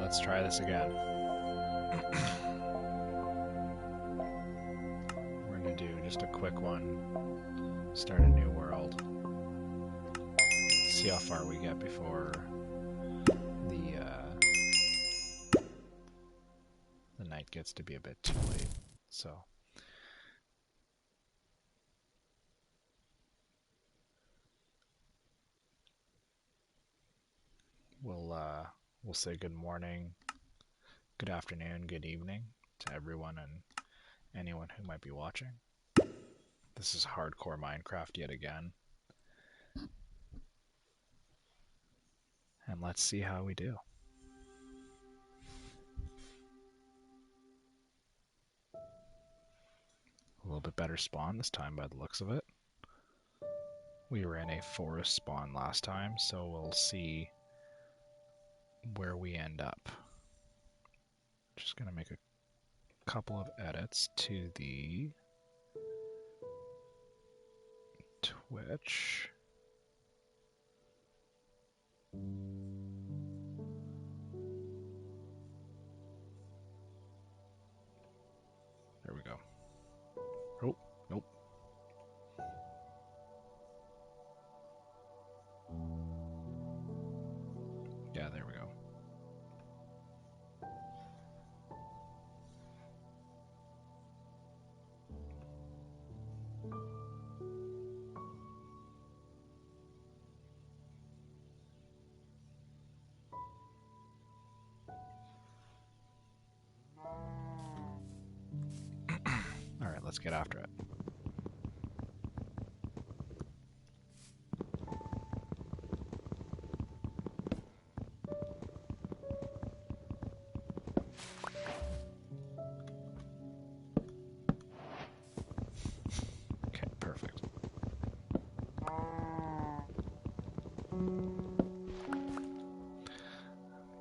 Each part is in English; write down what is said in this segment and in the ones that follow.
let's try this again. We're gonna do just a quick one. Start a new world. See how far we get before the night gets to be a bit too late. So we'll say good morning, good afternoon, good evening to everyone and anyone who might be watching. This is hardcore Minecraft yet again. And let's see how we do. A little bit better spawn this time by the looks of it. We were in a forest spawn last time, so we'll see where we end up. Just gonna make a couple of edits to the Twitch. There we go. Oh, nope. Yeah, there we go. All right, let's get after it. Okay, perfect.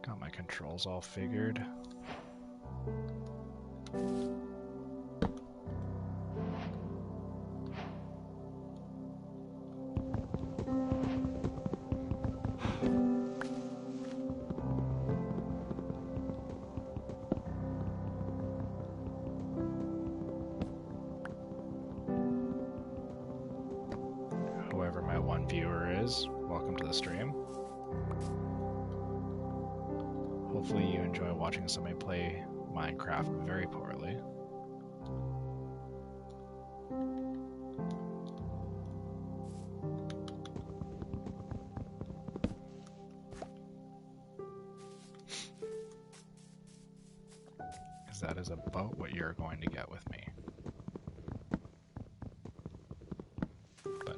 Got my controls all figured. Whoever my one viewer is, welcome to the stream. Hopefully you enjoy watching somebody play Minecraft very poorly. Because that is about what you're going to get with me. But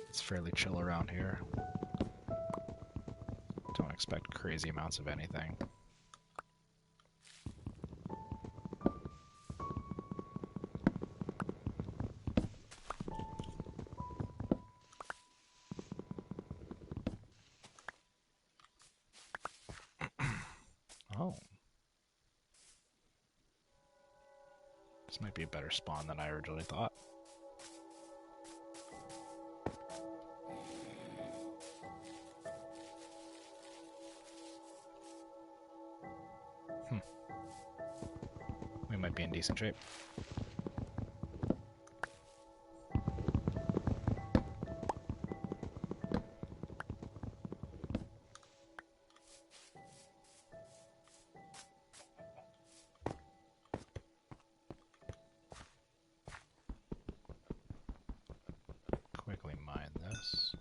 it's fairly chill around here. Don't expect crazy amounts of anything. Oh. This might be a better spawn than I originally thought. We might be in decent shape. Quickly mine this.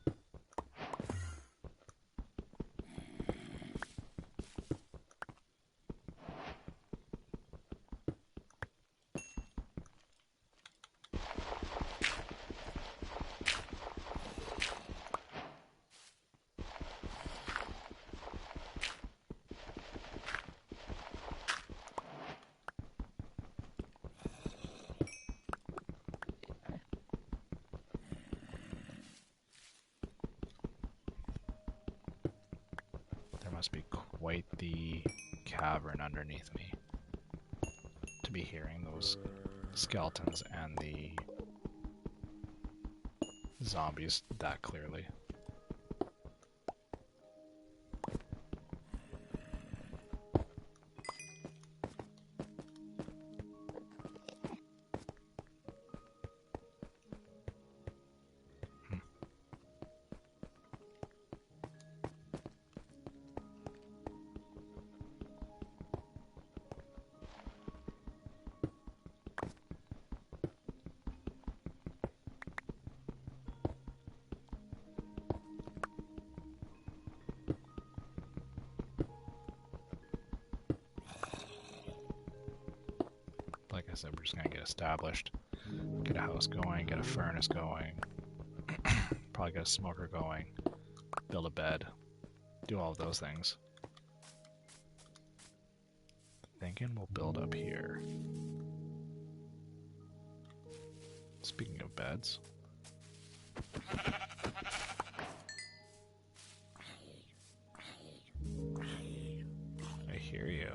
Must be quite the cavern underneath me to be hearing those skeletons and the zombies that clearly. I said, we're just gonna get established, get a house going, get a furnace going, probably get a smoker going, build a bed, do all of those things. Thinking we'll build up here. Speaking of beds. I hear you.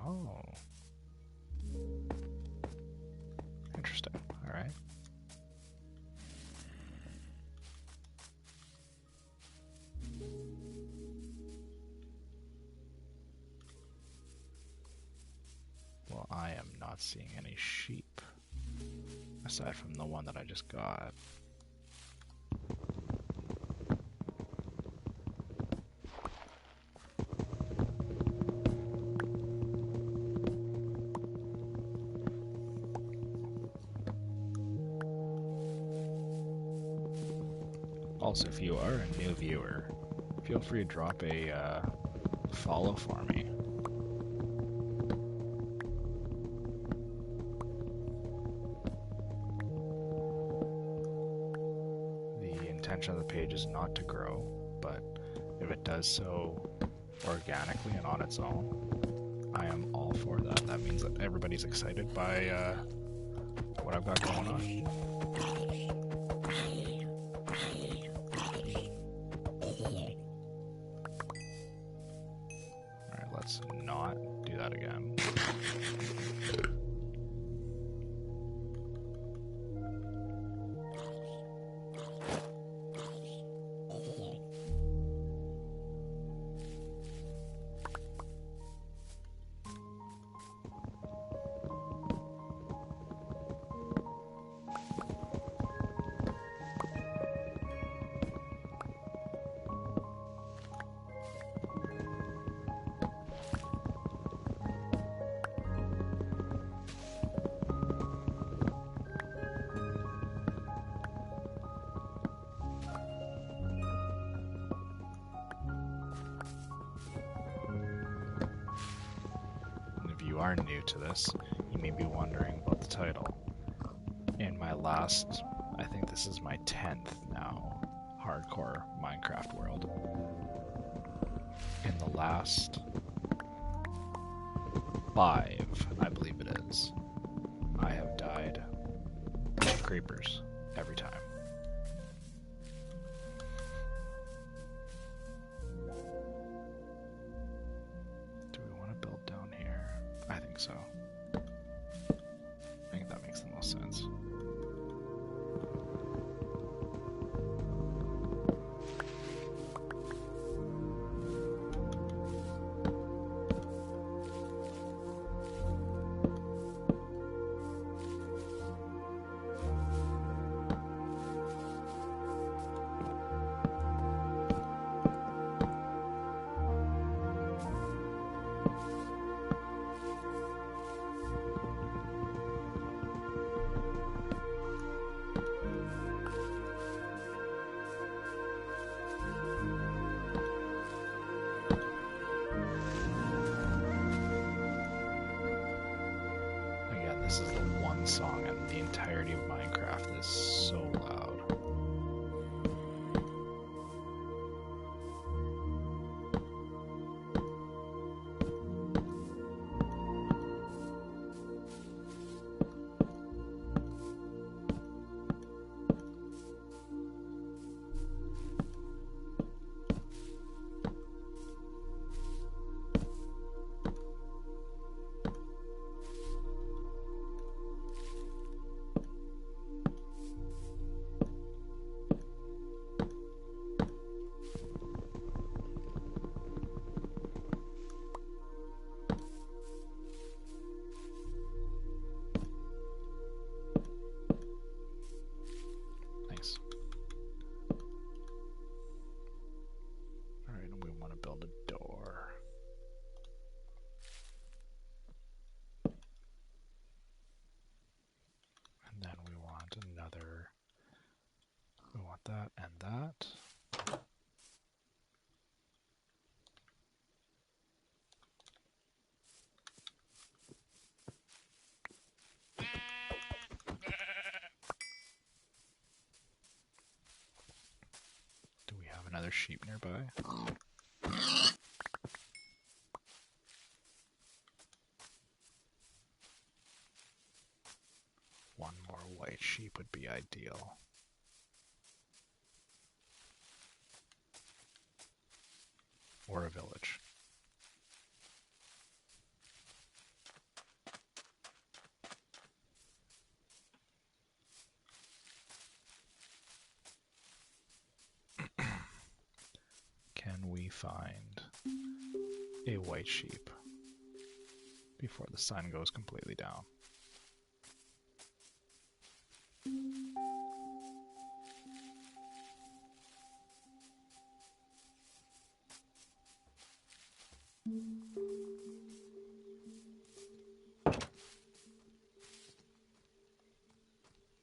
Oh. Interesting. Alright. Well, I am not seeing any sheep, aside from the one that I just got. Also, if you are a new viewer, feel free to drop a follow for me. The intention of the page is not to grow, but if it does so organically and on its own, I am all for that. That means that everybody's excited by what I've got going on. Alright, let's not do that again. You are new to this, you may be wondering about the title. In my last, I think this is my 10th now, hardcore Minecraft world. In the last 5, I believe it is, I have died to creepers every time. I think so. I think that makes the most sense. This is the one song in the entirety of Minecraft that is so loud. That and that. another sheep nearby? One more white sheep would be ideal. Or a village. Can we find a white sheep before the sun goes completely down?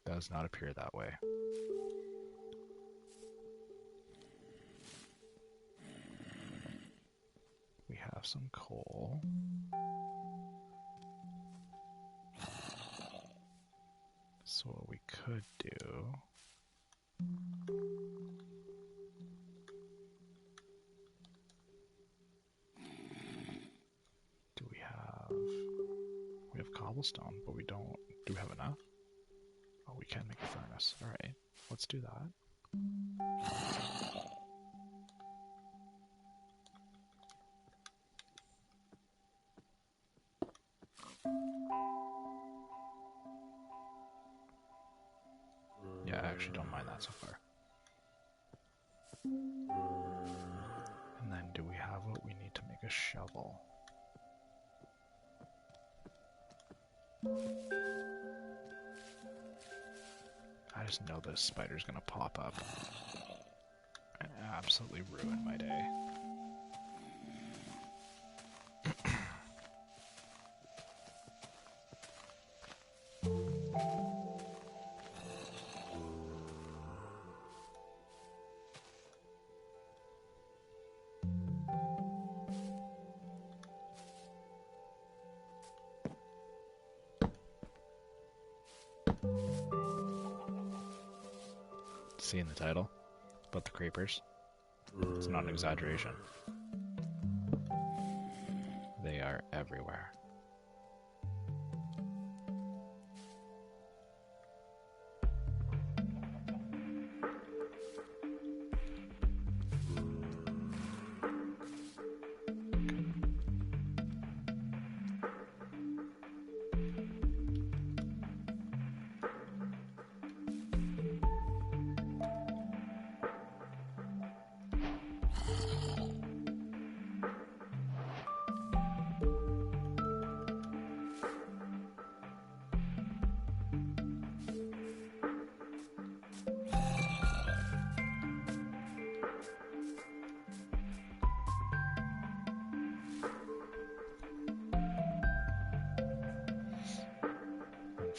Does not appear that way. We have some coal. So what we could do we have cobblestone, but do we have enough? Oh, we can make a furnace. Alright, let's do that. Yeah, I actually don't mind that so far. And then do we have what we need to make a shovel? I just know this spider's gonna pop up and absolutely ruin my day. Seeing the title about the creepers, it's not an exaggeration. They are everywhere.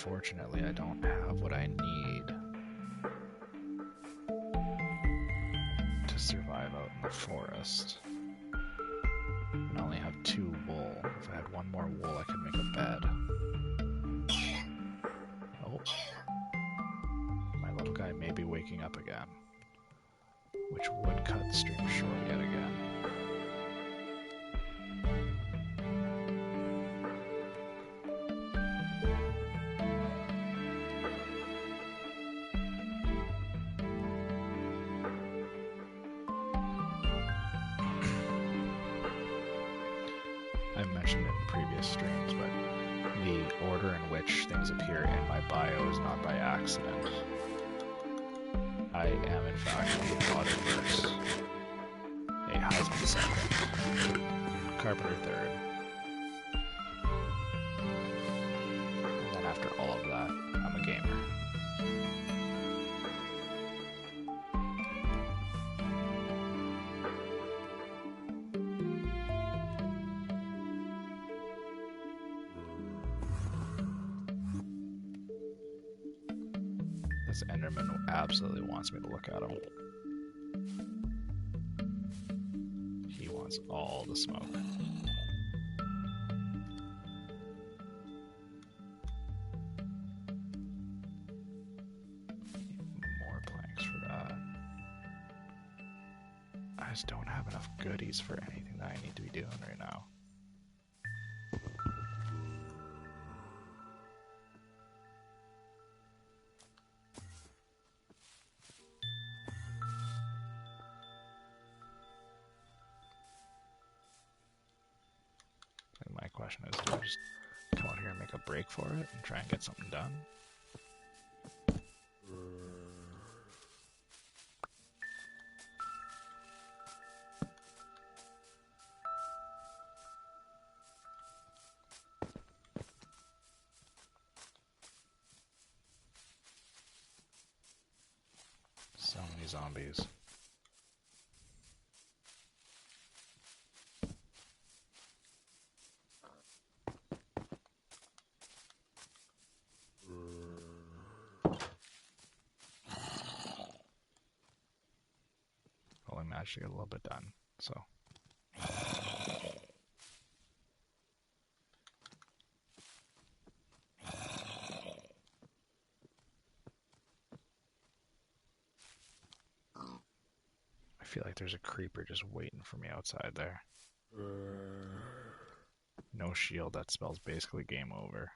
Unfortunately, I don't have what I need to survive out in the forest. I only have 2 wool. If I had 1 more wool, I could make a bed. Oh. My little guy may be waking up again, which would cut the stream short yet again. I mentioned it in previous streams, but the order in which things appear in my bio is not by accident. I am, in fact, a Potterverse, a husband second, carpenter third, and then after all of that, I'm a gamer. This Enderman absolutely wants me to look at him. He wants all the smoke. More planks for that. I just don't have enough goodies for anything that I need to be doing right now. And my question is, do I just come out here and make a break for it and try and get something done? So many zombies. Well, I managed to get a little bit done, so. I feel like there's a creeper just waiting for me outside there. No shield, that spells basically game over.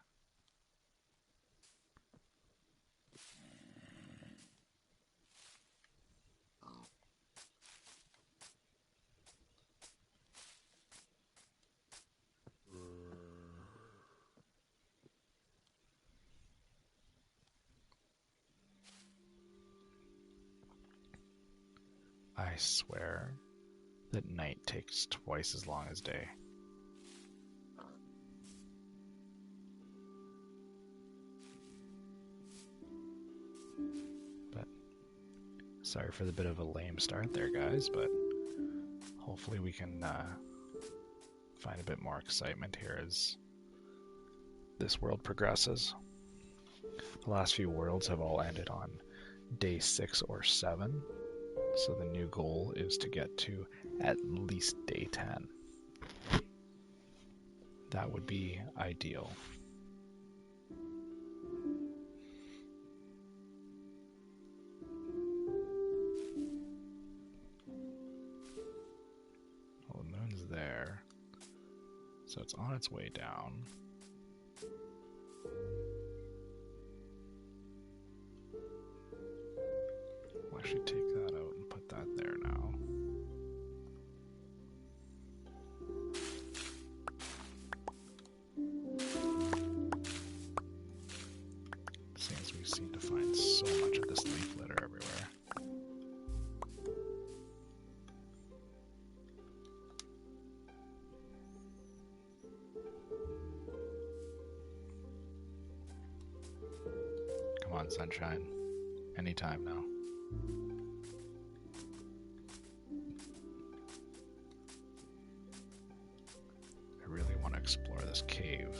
I swear that night takes twice as long as day. But sorry for the bit of a lame start there, guys, but hopefully we can find a bit more excitement here as this world progresses. The last few worlds have all ended on day 6 or 7, so the new goal is to get to at least day 10. That would be ideal. Well, the moon's there, so it's on its way down. I'll actually take that out and put that there now. Seems we seem to find so much of this leaf litter everywhere. Come on, sunshine. Anytime now. I really want to explore this cave.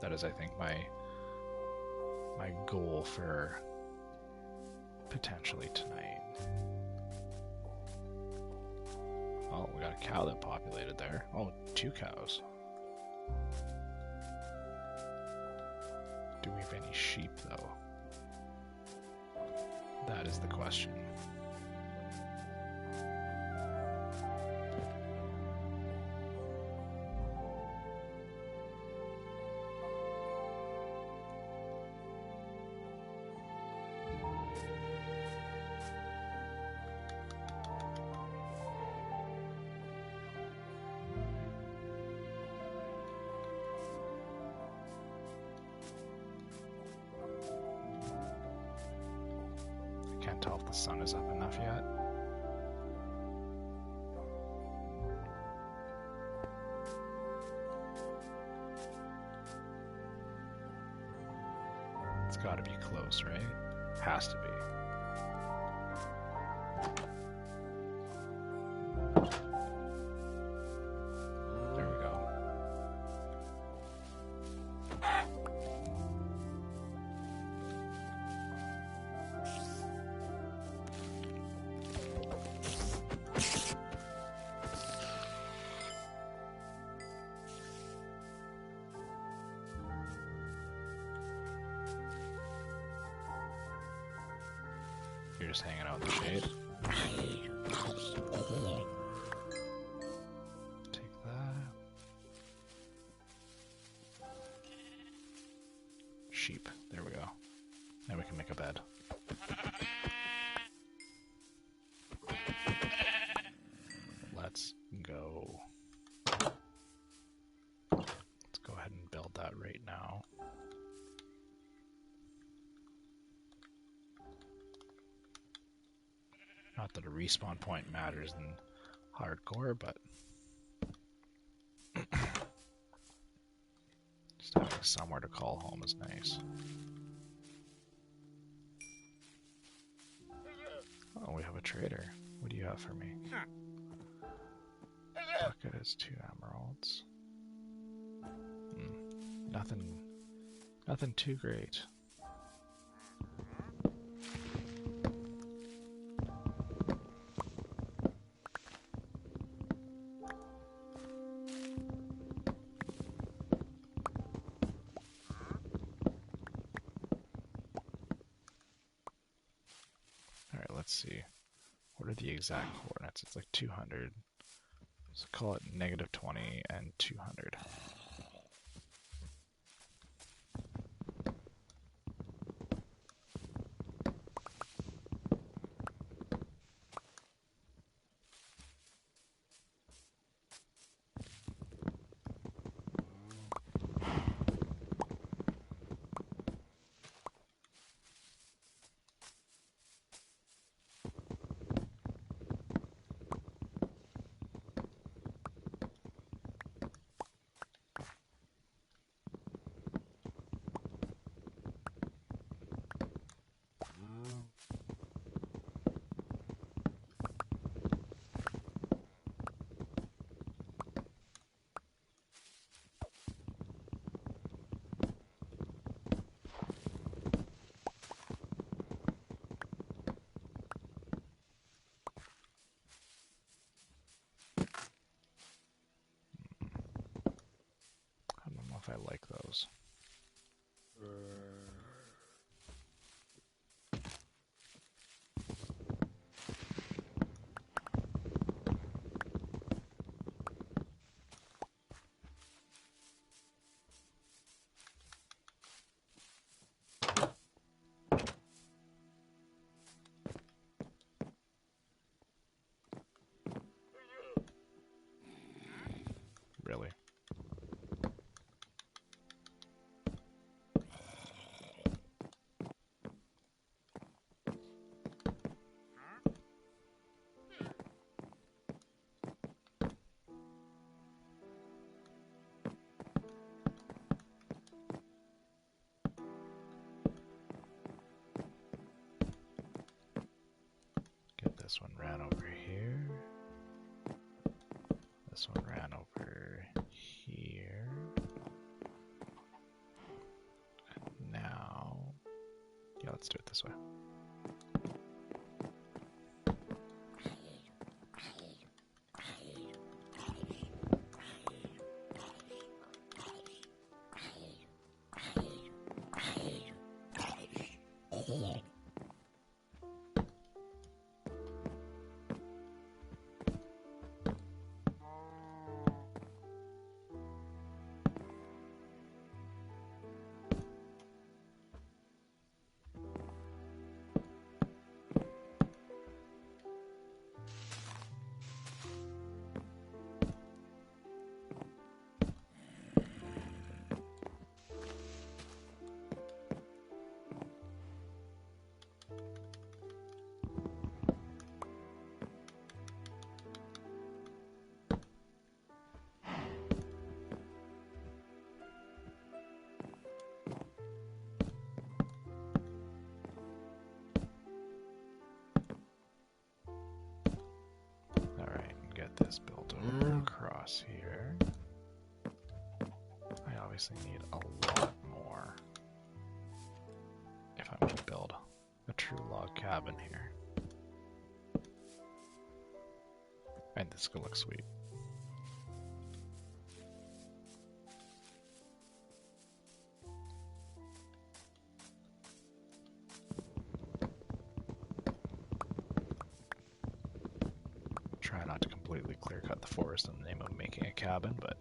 That is, I think, my goal for potentially tonight. Oh, we got a cow that populated there. Oh, 2 cows. Do we have any sheep, though? That is the question. Can't tell if the sun is up enough yet. It's got to be close, right? Has to be. There we go. You're just hanging out in the shade. Take that. Sheep. There we go. Now we can make a bed. Let's go. Let's go ahead and build that right now. Not that a respawn point matters in hardcore, but just having somewhere to call home is nice. Oh, we have a trader. What do you have for me? Bucket is 2 emeralds. Nothing too great. Alright, let's see. What are the exact coordinates? It's like 200. So call it -20 and 200. I don't know if I like those. Really? Get this one ran over here. This one ran over here. And now, yeah, let's do it this way. This built over across here. I obviously need a lot more if I'm going to build a true log cabin here. And this could look sweet. try not to completely clear cut the forest in the name of making a cabin, but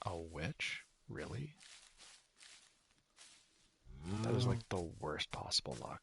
a witch? Really? That is like the worst possible luck.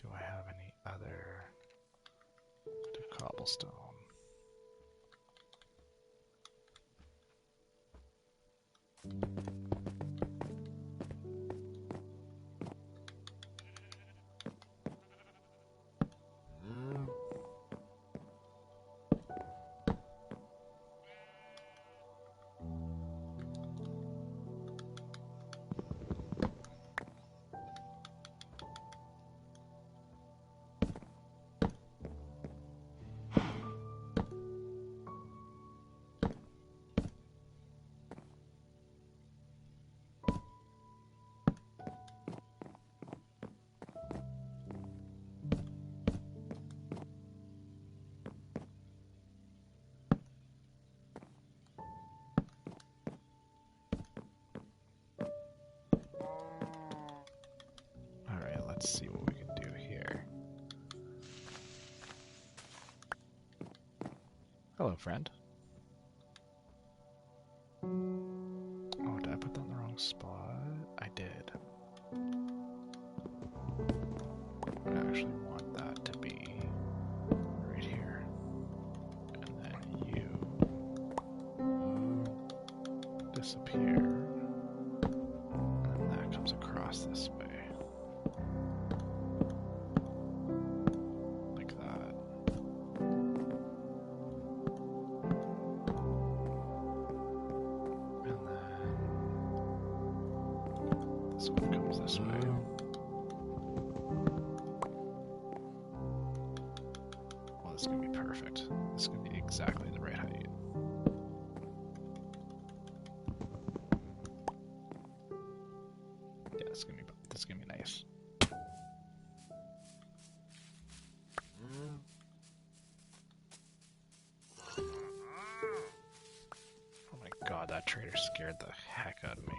Do I have any other cobblestone? Alright, let's see what we can do here. Hello, friend. Oh, did I put that in the wrong spot? I did. I actually want that to be right here. And then you disappear. And then that comes across this way. Like that. And then this one comes this way. Well, this is going to be perfect. This is going to be exactly the right height. Yeah, this is going to be nice. Oh my god, that traitor scared the heck out of me.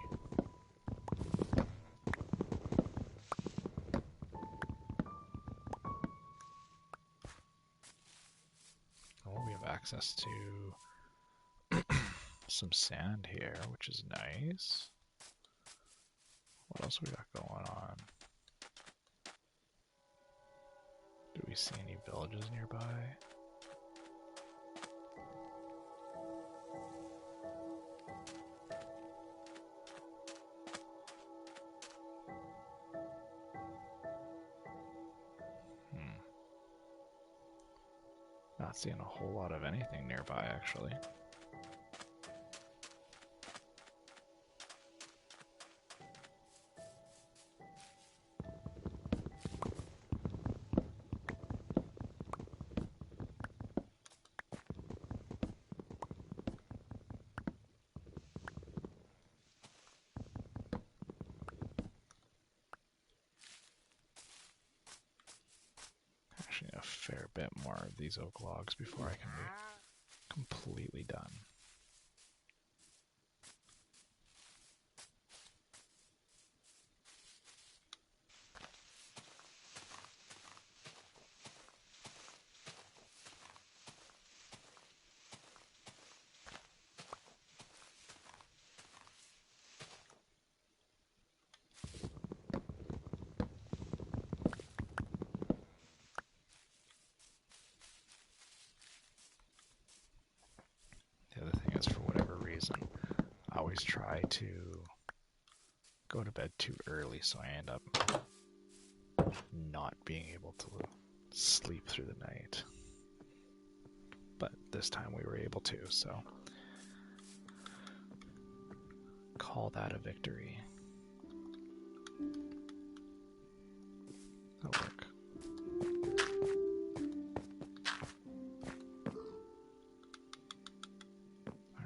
Oh, we have access to some sand here, which is nice. What else we got going on? Do we see any villages nearby? Not seeing a whole lot of anything nearby, actually. Actually, a fair bit more of these oak logs before I can be completely done. always try to go to bed too early, so I end up not being able to sleep through the night. But this time we were able to, so call that a victory. That'll work.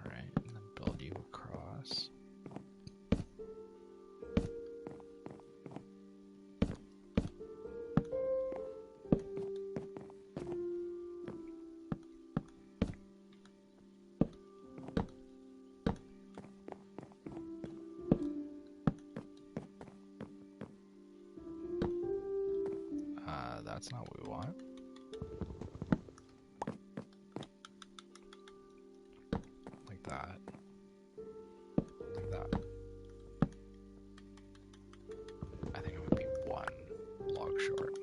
Alright, and then build you across. That's not what we want. Like that. Like that. I think it would be one log short.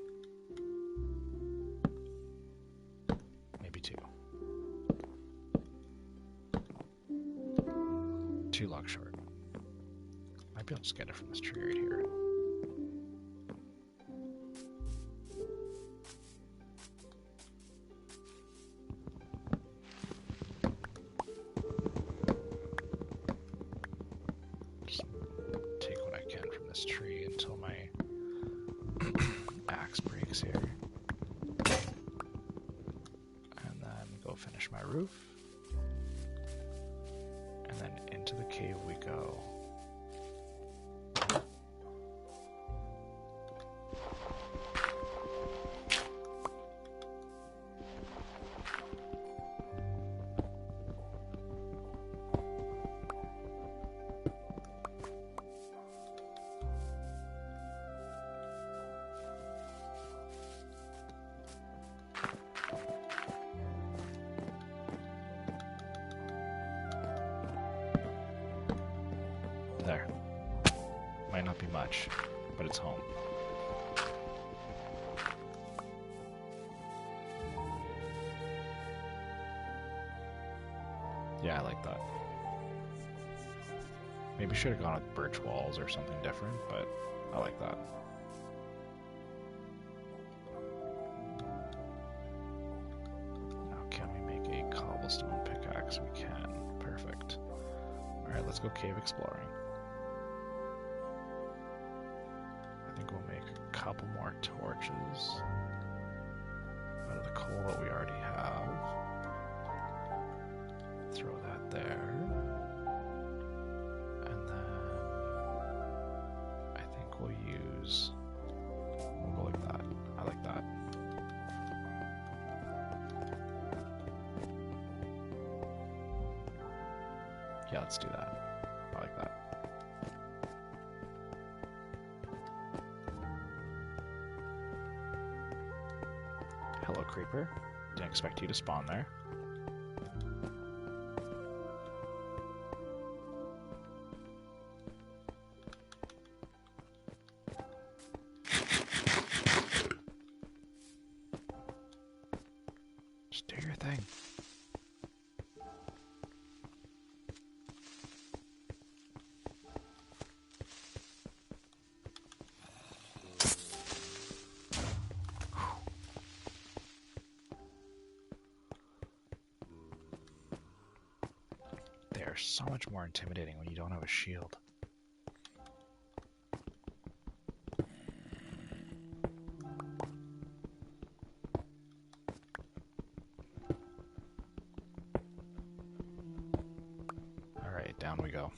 Maybe two. 2 logs short. Might be able to just get it from this tree right here. Tree until my axe breaks here, and then go finish my roof, and then into the cave we go. There. Might not be much, but it's home. Yeah, I like that. Maybe should have gone with birch walls or something different, but I like that. Now can we make a cobblestone pickaxe? We can. Perfect. Alright, let's go cave exploring. I think we'll make a couple more torches out of the coal that we already have. Throw that there. And then I think we'll go like that. I like that. Yeah, let's do that. I like that. Hello, creeper. Didn't expect you to spawn there. Just do your thing. They are so much more intimidating when you don't have a shield. Alright, down we go.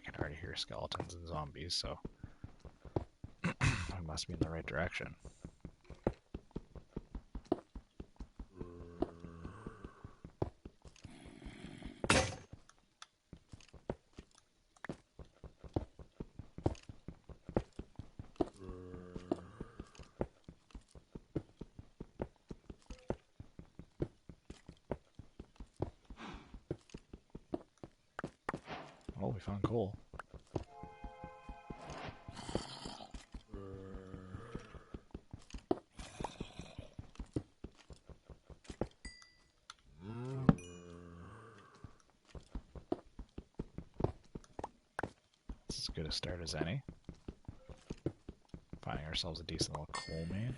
I already hear skeletons and zombies, so I must be in the right direction. found coal. It's as good a start as any. Finding ourselves a decent little coal main.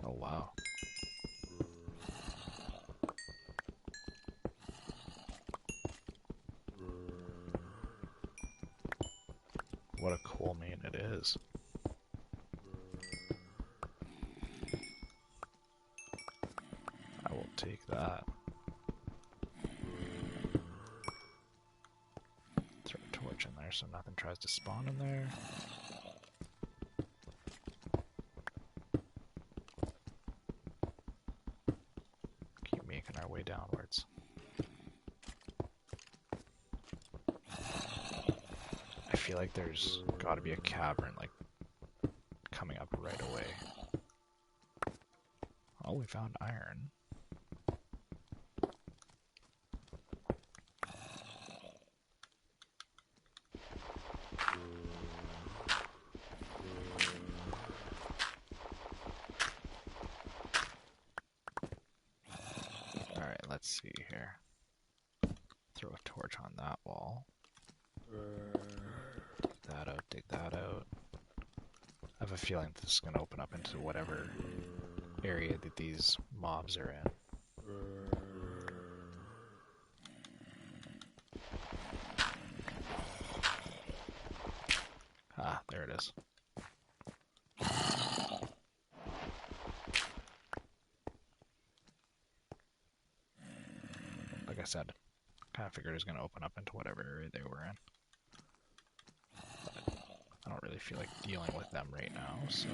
Oh wow. What a coal main it is. I will take that. Throw a torch in there so nothing tries to spawn in there. Keep making our way downwards. I feel like there's got to be a cavern like coming up right away. Oh, we found iron. Alright, let's see here. Throw a torch on that wall. Dig that out, dig that out. I have a feeling this is going to open up into whatever area that these mobs are in. Ah, there it is. Like I said, kind of figured it was going to open up into whatever area they were in. But I don't really feel like dealing with them right now, so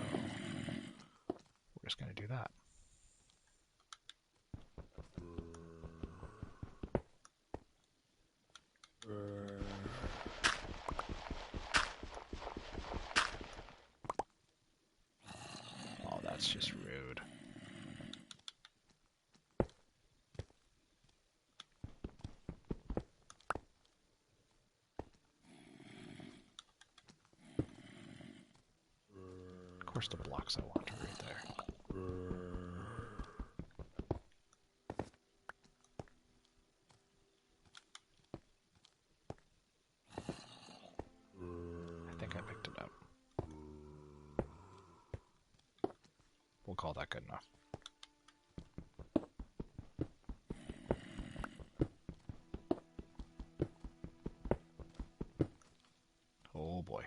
we're just going to do that. Oh, that's just rude. Of course the blocks I want are right there. I think I picked it up. We'll call that good enough. Oh boy.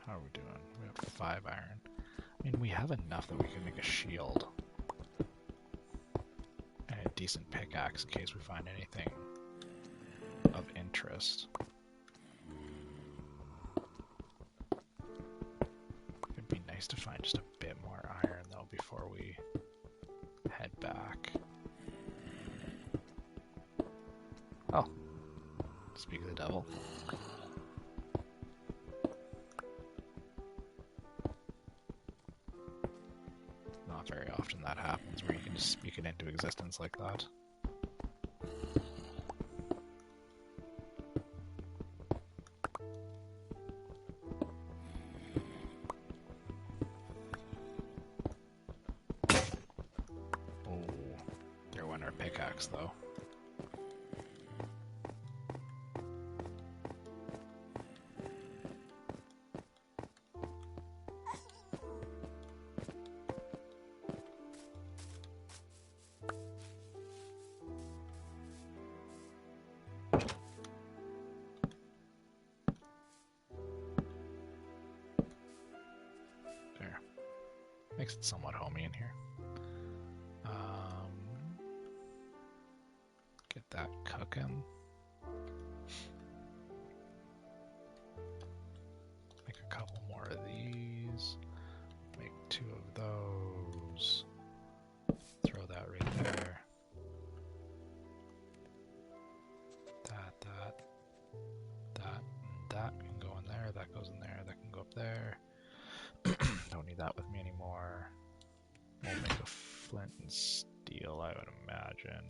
How are we doing? We have 5 iron. I mean, we have enough that we can make a shield. And a decent pickaxe in case we find anything of interest. It'd be nice to find just a bit more iron though before we head back. Oh, speak of the devil. Not very often that happens where you can just speak it into existence like that. Oh, there went our pickaxe though. There. Makes it somewhat homey in here. Get that cooking. Make a couple more of these. Make 2 of those. Throw that right there. That, and that can go in there. That goes in there. That can go up there. Don't need that with me anymore. We'll make a flint and steel, I would imagine.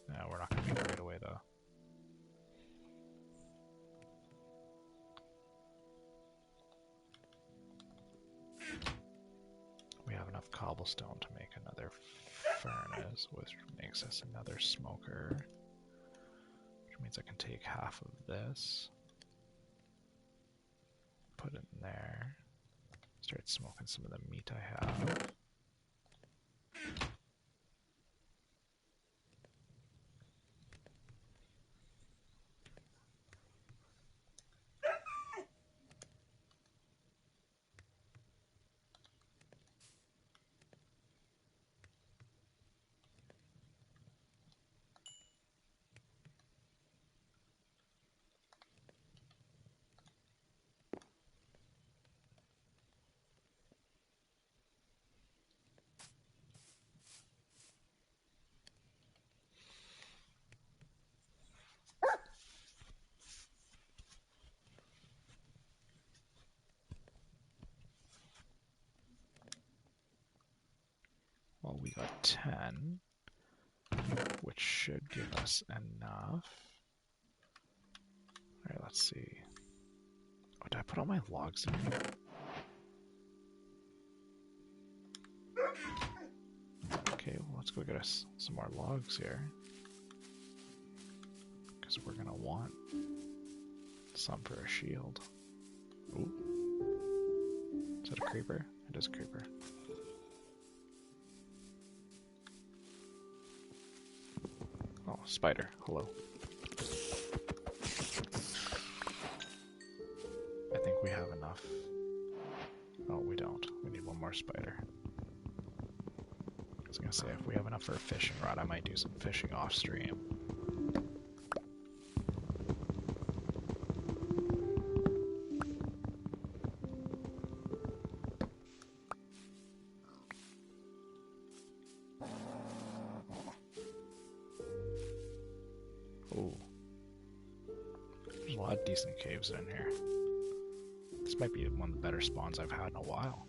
No, we're not going to make it right away, though. We have enough cobblestone to make another furnace, which makes us another smoker. Which means I can take half of this, put it in there, start smoking some of the meat I have. Well, we got 10, which should give us enough. Alright, let's see. Oh, did I put all my logs in here? Okay, well, let's go get us some more logs here. Because we're going to want some for a shield. Ooh. Is that a creeper? It is a creeper. Oh, spider. Hello. I think we have enough. Oh, we don't. We need one more spider. I was gonna say, if we have enough for a fishing rod, I might do some fishing off stream. Oh. There's a lot of decent caves in here. This might be one of the better spawns I've had in a while.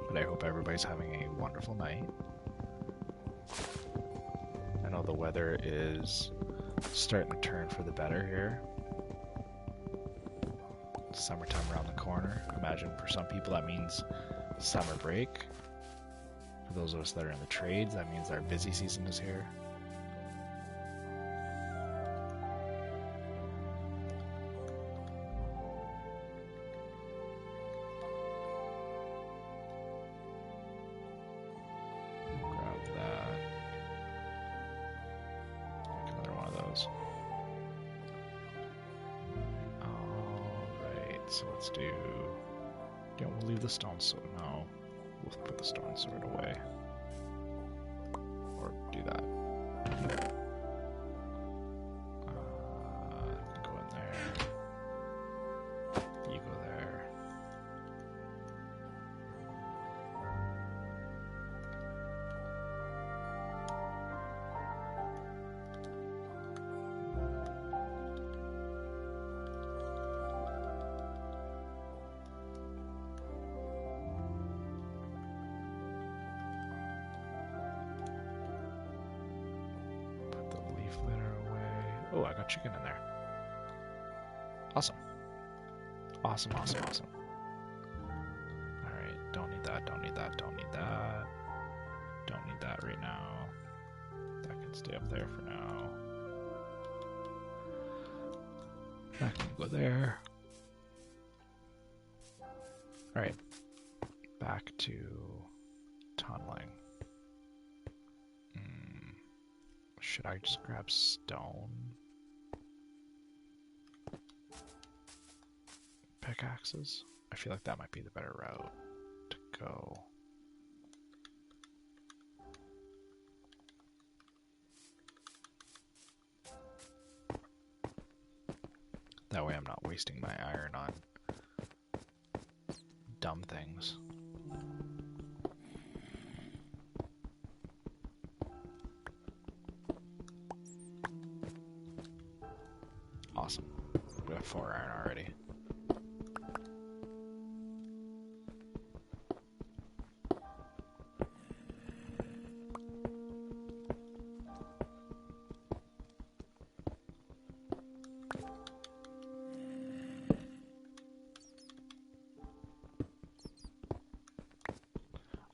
But I hope everybody's having a wonderful night. I know the weather is starting to turn for the better here. Summertime around the corner. Imagine for some people that means summer break. For those of us that are in the trades, that means our busy season is here. So let's do... Yeah, we'll leave the stone sword. No, we'll put the stone sword away. Or do that. Go in there. You go there. Oh, I got chicken in there. Awesome. Awesome, awesome, awesome. Alright, don't need that, don't need that, don't need that. Don't need that right now. That can stay up there for now. That can go there. Alright, back to tunneling. Should I just grab stone? Pickaxes? I feel like that might be the better route to go. That way I'm not wasting my iron on dumb things. Awesome. We have 4 iron already.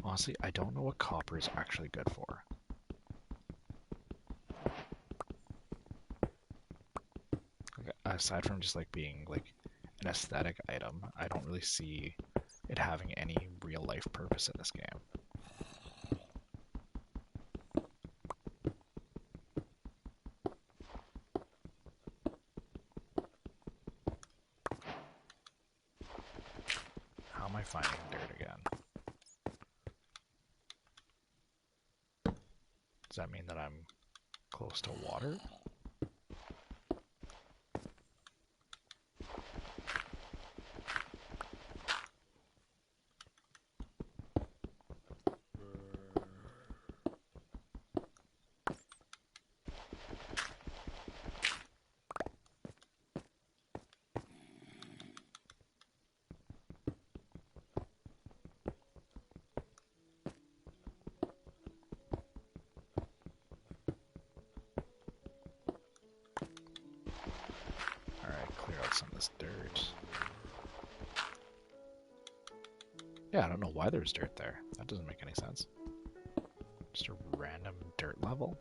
Honestly, I don't know what copper is actually good for. Like, aside from just like being like an aesthetic item, I don't really see it having any real life purpose in this game. How am I finding dirt again? Does that mean that I'm close to water? Some of this dirt. Yeah, I don't know why there's dirt there. That doesn't make any sense. Just a random dirt level.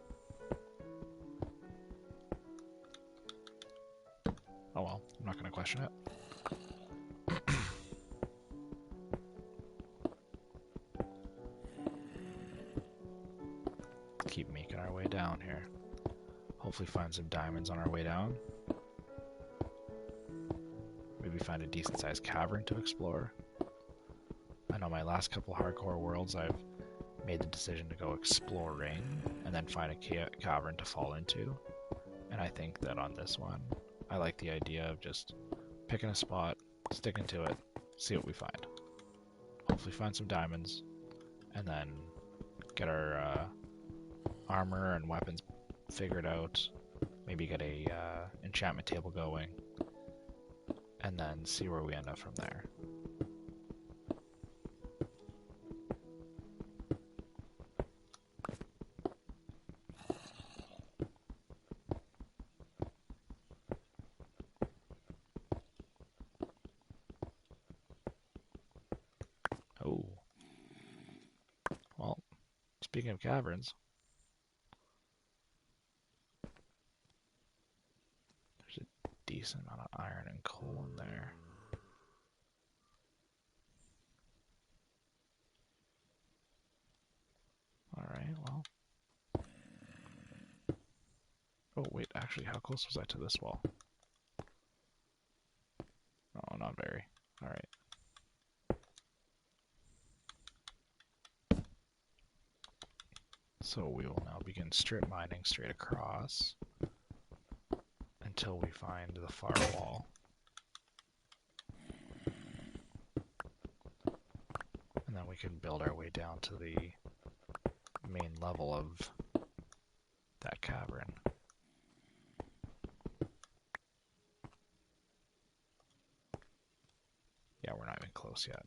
Oh well, I'm not going to question it. Keep making our way down here. Hopefully find some diamonds on our way down. Maybe find a decent sized cavern to explore. I know my last couple hardcore worlds I've made the decision to go exploring and then find a cavern to fall into. And I think that on this one, I like the idea of just picking a spot, sticking to it, see what we find. Hopefully find some diamonds, and then get our armor and weapons figured out. Maybe get a enchantment table going, and then see where we end up from there. Oh. Well, speaking of caverns, there's a decent amount of iron and coal in there. Alright, well. Oh, wait, actually, how close was I to this wall? Oh, not very. Alright. So we will now begin strip mining straight across until we find the far wall. And then we can build our way down to the main level of that cavern. Yeah, we're not even close yet.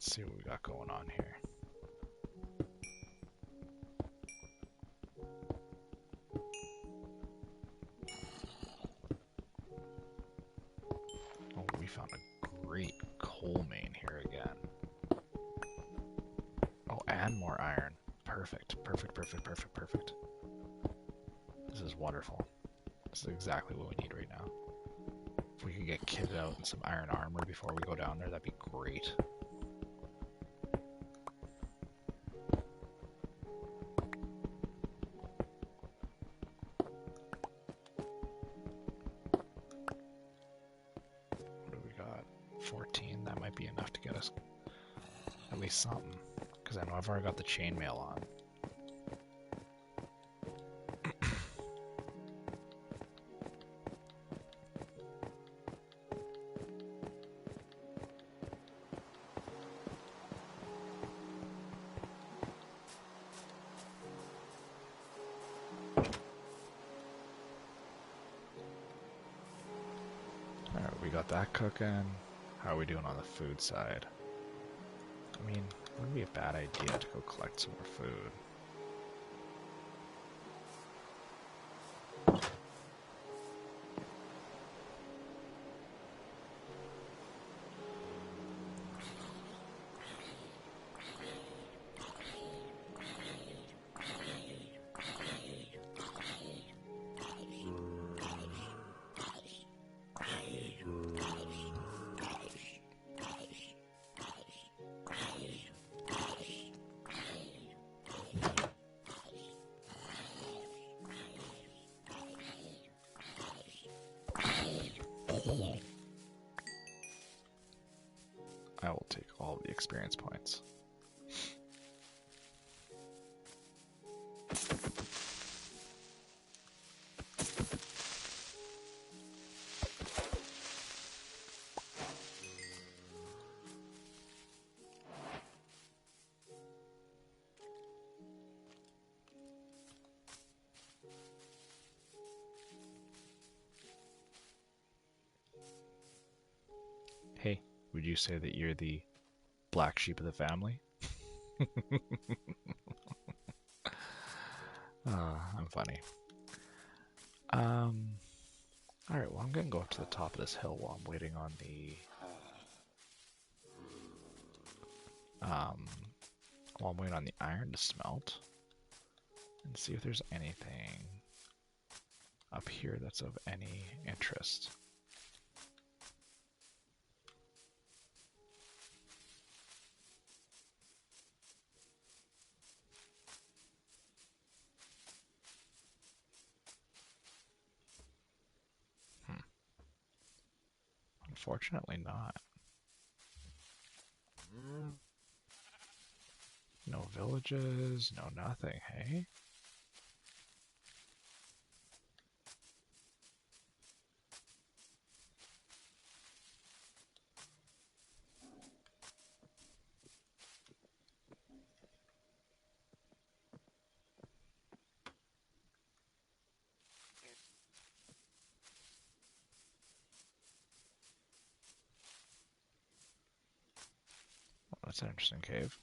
Let's see what we got going on here. Oh, we found a great coal main here again. Oh, and more iron. Perfect, perfect, perfect, perfect, perfect. This is wonderful. This is exactly what we need right now. If we could get kitted out in some iron armor before we go down there, that'd be great. What do we got? 14, that might be enough to get us at least something. Because I know I've already got the chainmail on. Alright, we got that cooking. How are we doing on the food side? I mean, it wouldn't be a bad idea to go collect some more food. I will take all the experience points. Hey, would you say that you're the black sheep of the family? I'm funny. Alright, well I'm gonna go up to the top of this hill while I'm waiting on the while I'm waiting on the iron to smelt and see if there's anything up here that's of any interest. Unfortunately not. No villages, no nothing, hey? Well, that's an interesting cave.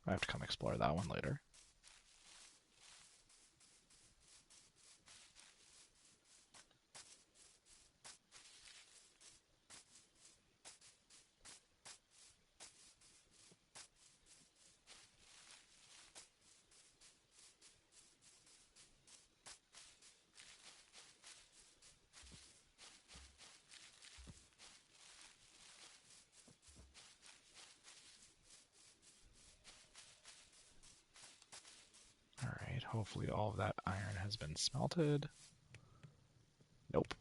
I have to come explore that one later. Alright, hopefully all of that iron has been smelted. Nope.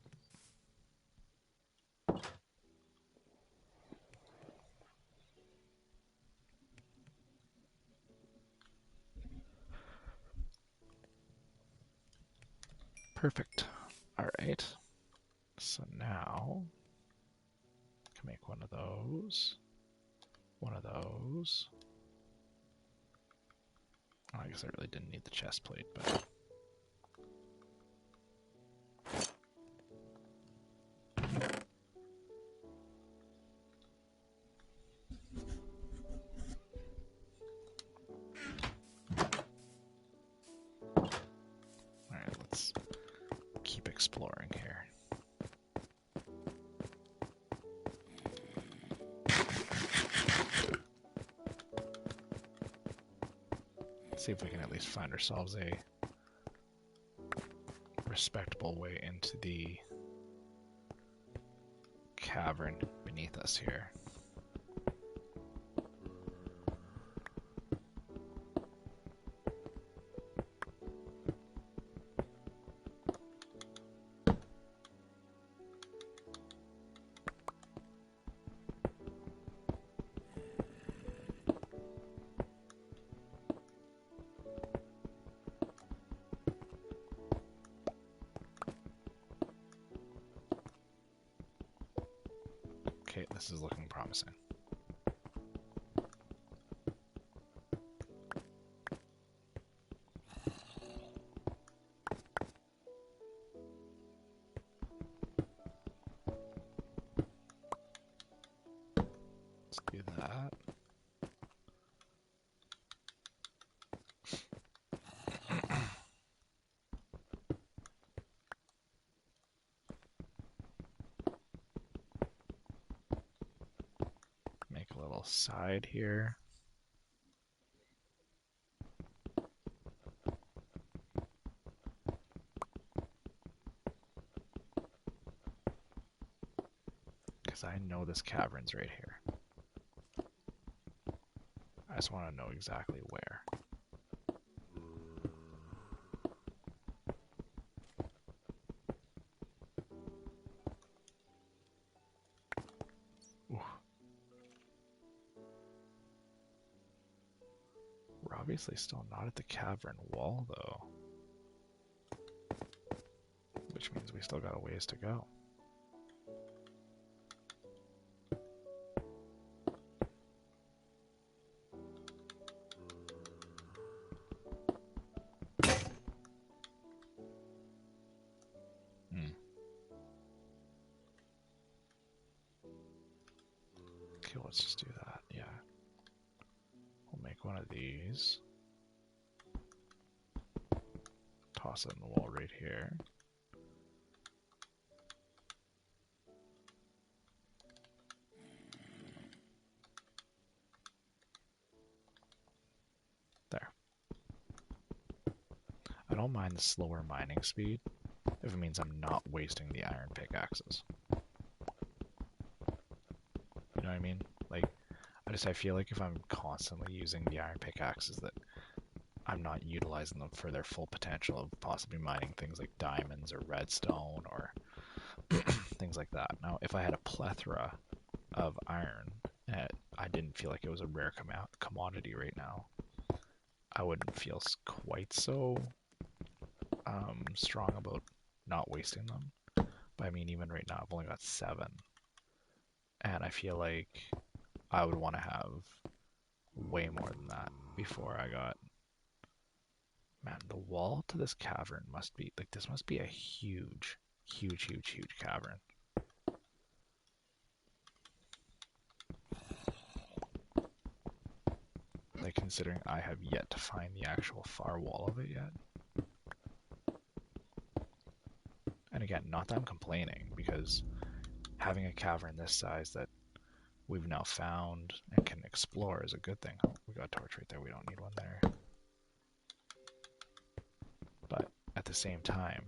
Perfect. Alright. So now I can make one of those. One of those. I guess I really didn't need the chest plate, but let's keep exploring here. See if we can at least find ourselves a respectable way into the cavern beneath us here. Okay, this is looking promising. Let's do that. Make a little side here. Because I know this cavern's right here. I just want to know exactly where. Ooh. We're obviously still not at the cavern wall, though. Which means we still got a ways to go. Okay, let's just do that, yeah. We'll make one of these. Toss it in the wall right here. There. I don't mind the slower mining speed if it means I'm not wasting the iron pickaxes. You know what I mean? Like, I feel like if I'm constantly using the iron pickaxes that I'm not utilizing them for their full potential of possibly mining things like diamonds or redstone or things like that. Now, if I had a plethora of iron and I didn't feel like it was a rare commodity right now, I wouldn't feel quite so strong about not wasting them. But I mean, even right now, I've only got 7. And I feel like I would want to have way more than that before I got... Man, the wall to this cavern must be... Like, this must be a huge, huge, huge, huge cavern. Like, considering I have yet to find the actual far wall of it yet. And again, not that I'm complaining, because having a cavern this size that we've now found and can explore is a good thing. Oh, we got a torch right there. We don't need one there. But at the same time,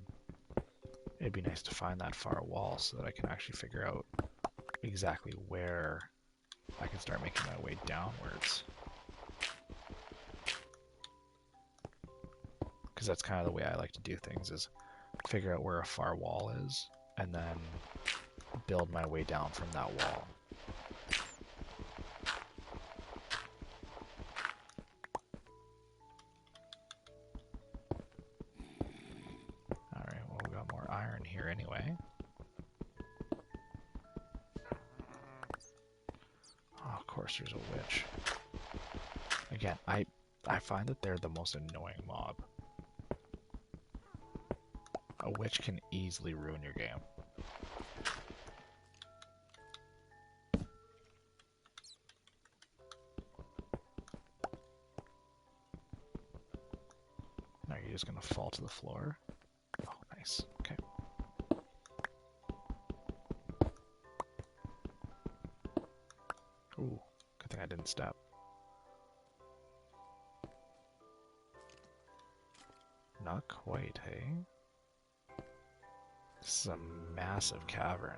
it'd be nice to find that far wall so that I can actually figure out exactly where I can start making my way downwards. Because that's kind of the way I like to do things, is figure out where a far wall is and then build my way down from that wall. Alright, well, we got more iron here anyway. Oh, of course there's a witch. Again, I find that they're the most annoying mob. A witch can easily ruin your game. Are you just gonna fall to the floor? Nice. Okay. Ooh, good thing I didn't step. Not quite, hey? This is a massive cavern.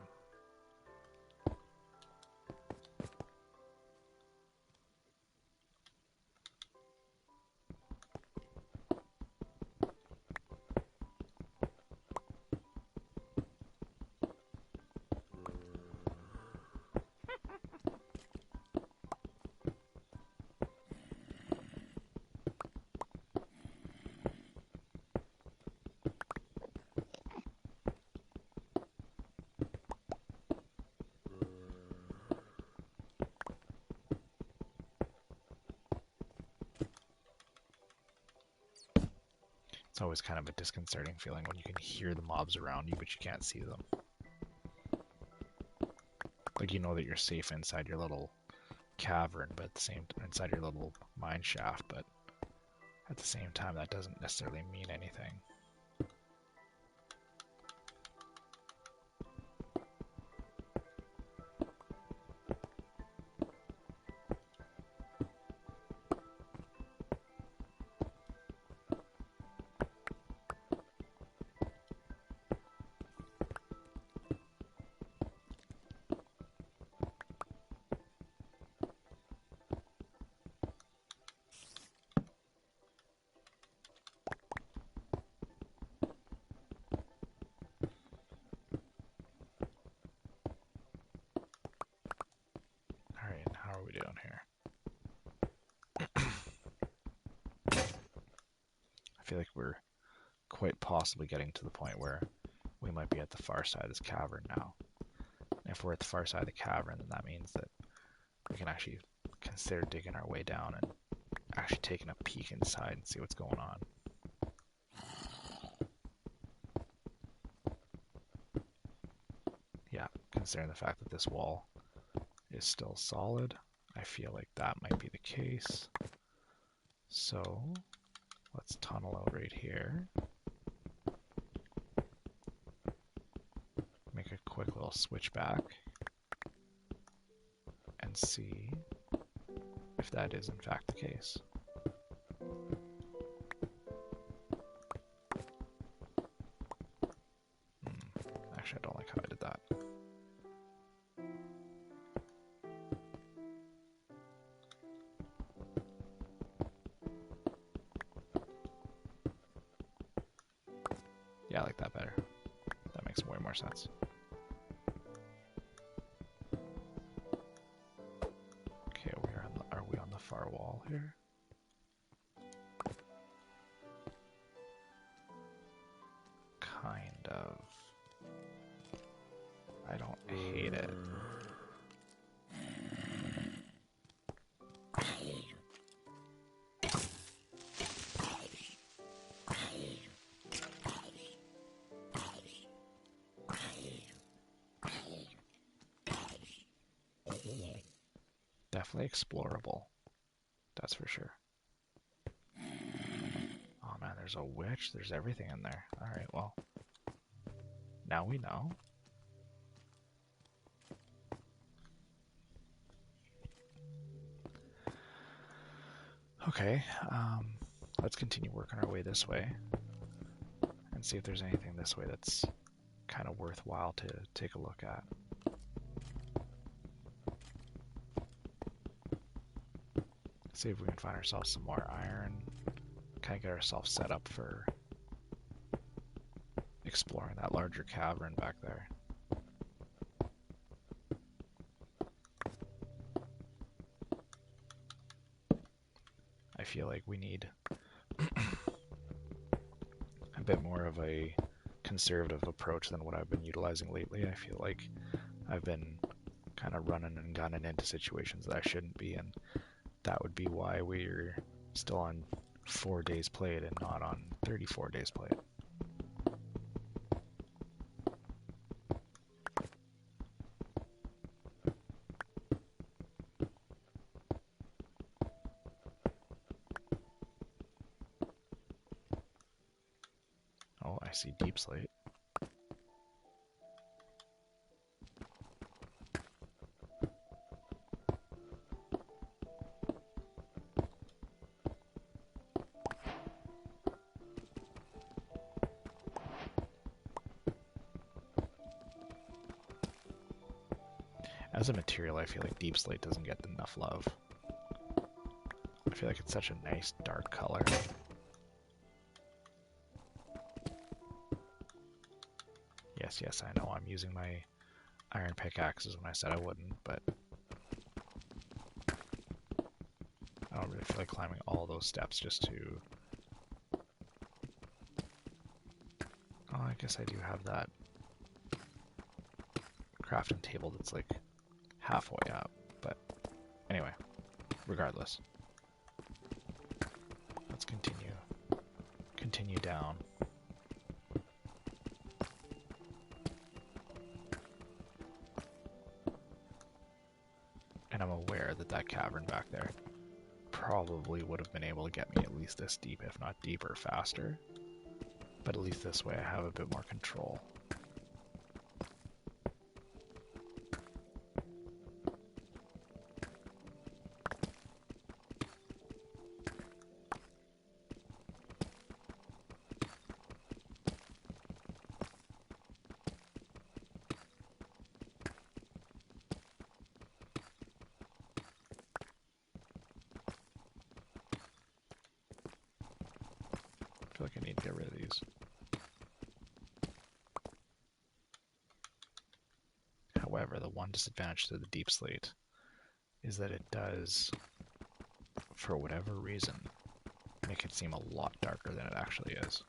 It's always kind of a disconcerting feeling when you can hear the mobs around you, but you can't see them. Like, you know that you're safe inside your little cavern, but at the same time, inside your little mine shaft, but at the same time, that doesn't necessarily mean anything. Alright, how are we doing here? I feel like we're quite possibly getting to the point where we might be at the far side of this cavern now. And if we're at the far side of the cavern, then that means that we can actually consider digging our way down and actually taking a peek inside and see what's going on. Yeah, considering the fact that this wall is still solid, I feel like that might be the case. So let's tunnel out right here. Make a quick little switch back and see if that is in fact the case. Actually, I don't like how I did that. Yeah, I like that better. That makes way more sense. Okay, are we on the far wall here? Kind of. I don't hate it. Definitely explorable. That's for sure. Oh man, there's a witch. There's everything in there. Alright, well. Now we know. Okay, let's continue working our way this way and see if there's anything this way that's kind of worthwhile to take a look at. See if we can find ourselves some more iron, kind of get ourselves set up for exploring that larger cavern back there. I feel like we need a bit more of a conservative approach than what I've been utilizing lately. I feel like I've been kind of running and gunning into situations that I shouldn't be, and that would be why we're still on 4 days played and not on 34 days played. Oh, I see deep slate. As a material, I feel like deep slate doesn't get enough love. I feel like it's such a nice dark color. Yes, I know I'm using my iron pickaxes when I said I wouldn't, but I don't really feel like climbing all those steps just to... Oh, I guess I do have that crafting table that's like halfway up, but anyway, regardless. Let's continue down. And I'm aware that that cavern back there probably would have been able to get me at least this deep, if not deeper, faster. But at least this way I have a bit more control. I feel like I need to get rid of these. However, the one disadvantage to the deep slate is that it does, for whatever reason, make it seem a lot darker than it actually is.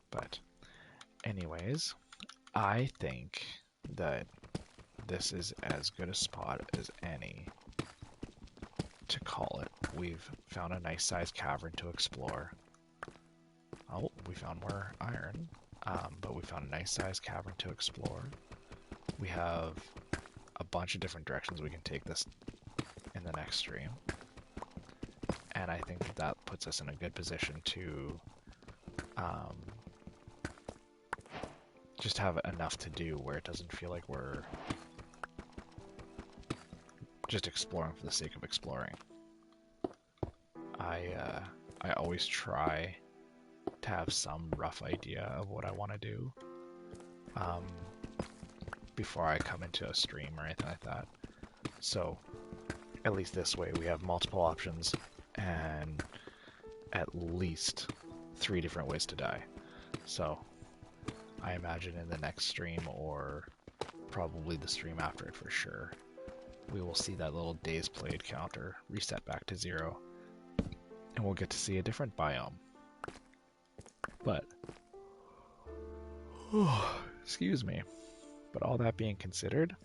But anyways, I think that this is as good a spot as any to call it. We've found a nice sized cavern to explore. Oh, we found more iron, but we found a nice sized cavern to explore. We have a bunch of different directions we can take this in the next stream. And I think that that puts us in a good position to just have enough to do where it doesn't feel like we're just exploring for the sake of exploring. I always try to have some rough idea of what I want to do before I come into a stream or anything like that. So at least this way we have multiple options and at least 3 different ways to die. So I imagine in the next stream, or probably the stream after it for sure, we will see that little days played counter reset back to 0, and we'll get to see a different biome. But, excuse me, but all that being considered,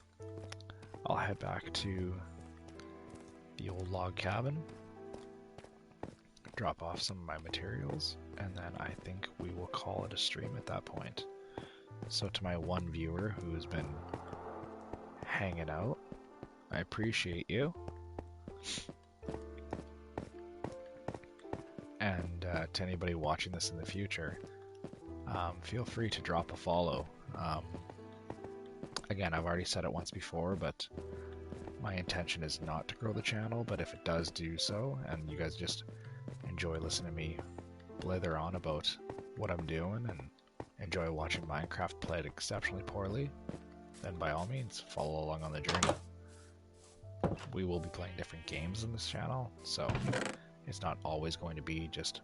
I'll head back to the old log cabin, drop off some of my materials, and then I think we will call it a stream at that point. So to my one viewer who's been hanging out, I appreciate you. And to anybody watching this in the future, feel free to drop a follow. Again, I've already said it once before, but my intention is not to grow the channel, but if it does do so, and you guys just enjoy listening to me blather on about what I'm doing and enjoy watching Minecraft played exceptionally poorly, then by all means, follow along on the journey. We will be playing different games in this channel, so it's not always going to be just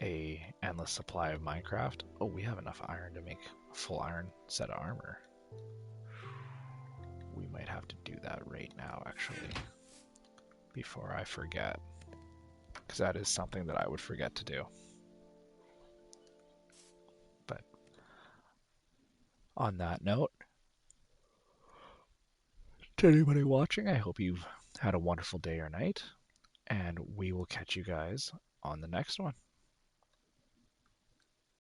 a endless supply of Minecraft. Oh, we have enough iron to make a full iron set of armor. We might have to do that right now, actually, before I forget, because that is something that I would forget to do. But on that note, to anybody watching, I hope you've had a wonderful day or night, and we will catch you guys on the next one.